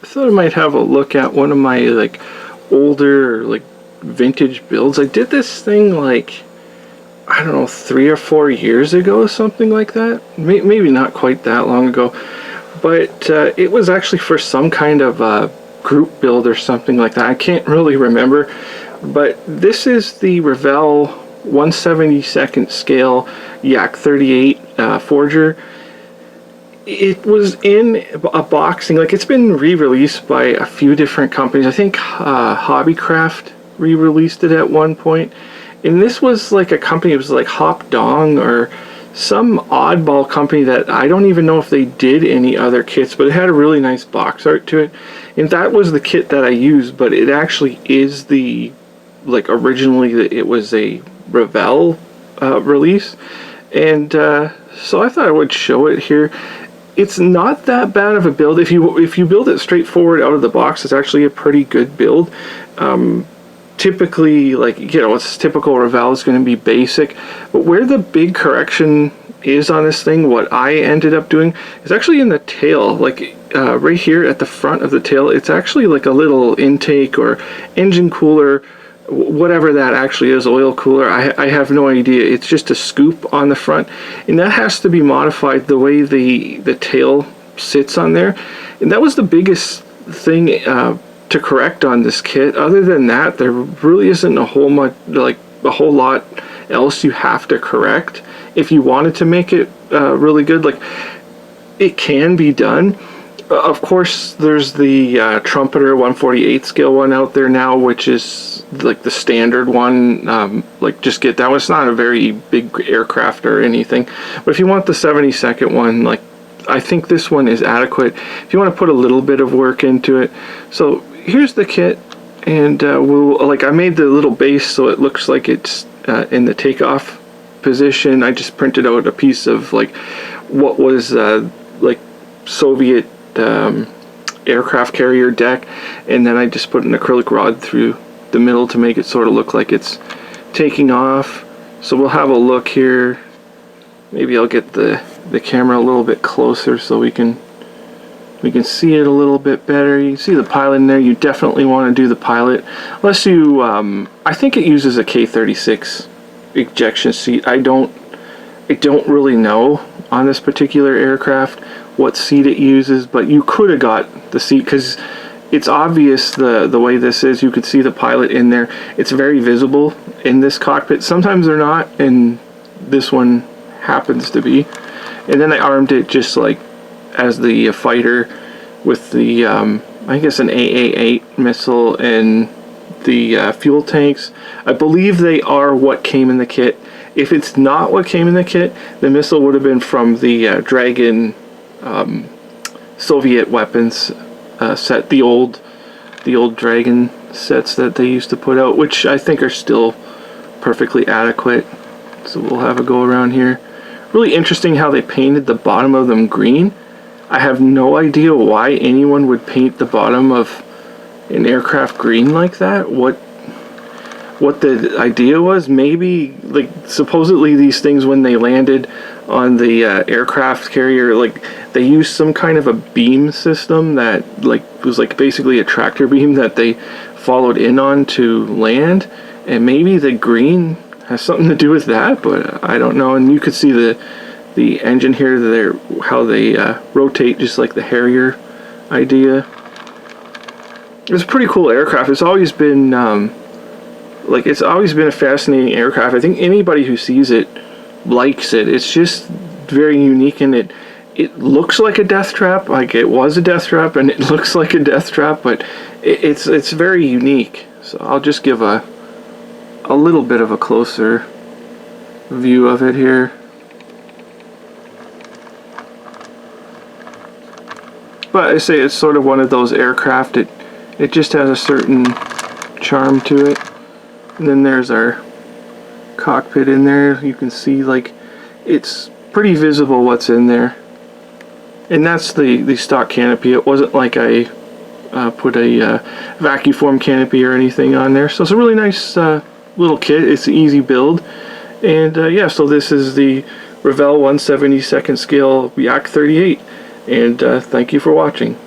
I thought I might have a look at one of my like older like vintage builds. I did this thing like, I don't know, 3 or 4 years ago, something like that. Maybe not quite that long ago, but it was actually for some kind of group build or something like that. I can't really remember, but this is the Revell 1/72nd scale Yak-38 forger. It was in a boxing, like it's been re-released by a few different companies. I think Hobbycraft re-released it at one point. And this was like a company, it was like Hop Dong or some oddball company that I don't even know if they did any other kits, but it had a really nice box art to it. And that was the kit that I used, but it actually is the, like originally it was a Revell release. And so I thought I would show it here. It's not that bad of a build. If you build it straightforward out of the box, it's actually a pretty good build. Typically, like, you know, it's typical Revell is going to be basic, but where the big correction is on this thing, what I ended up doing is actually in the tail, like right here at the front of the tail. It's actually like a little intake or engine cooler, whatever that actually is, oil cooler. I have no idea. It's just a scoop on the front, and that has to be modified the way the tail sits on there. And that was the biggest thing to correct on this kit. Other than that, there really isn't a whole lot else you have to correct if you wanted to make it really good. Like, it can be done. Of course, there's the Trumpeter 1/48 scale one out there now, which is like the standard one. Like, just get that one. It's not a very big aircraft or anything, but if you want the 72nd one, like, I think this one is adequate if you want to put a little bit of work into it. So here's the kit, and I made the little base so it looks like it's in the takeoff position. I just printed out a piece of like what was like Soviet aircraft carrier deck, and then I just put an acrylic rod through the middle to make it sort of look like it's taking off. So we'll have a look here. Maybe I'll get the camera a little bit closer so we can see it a little bit better. You can see the pilot in there. You definitely want to do the pilot, unless you I think it uses a K-36 ejection seat. I don't really know on this particular aircraft what seat it uses, but you could have got the seat because it's obvious the way this is. You could see the pilot in there. It's very visible in this cockpit. Sometimes they're not, and this one happens to be. And then I armed it just like as the fighter with the I guess an AA-8 missile and the fuel tanks. I believe they are what came in the kit. If it's not what came in the kit, the missile would have been from the Dragon Soviet weapons set, the old Dragon sets that they used to put out, which I think are still perfectly adequate. So we'll have a go around here. Really interesting how they painted the bottom of them green. I have no idea why anyone would paint the bottom of an aircraft green like that. What the idea was. Maybe, like, supposedly these things, when they landed on the aircraft carrier, like, they used some kind of a beam system that like was like basically a tractor beam that they followed in on to land, and maybe the green has something to do with that, but I don't know. And you could see the engine here, how they rotate, just like the Harrier idea. It's a pretty cool aircraft. It's always been it's always been a fascinating aircraft. I think anybody who sees it likes it. It's just very unique, and it looks like a death trap. Like, it was a death trap, and it looks like a death trap, but it's very unique. So I'll just give a little bit of a closer view of it here. But I say it's sort of one of those aircraft. It just has a certain charm to it. And then there's our cockpit in there. You can see, like, it's pretty visible what's in there. And that's the stock canopy. It wasn't like I put a vacuum form canopy or anything on there. So it's a really nice little kit. It's an easy build. And yeah, so this is the Revell 1/72nd scale Yak-38. And thank you for watching.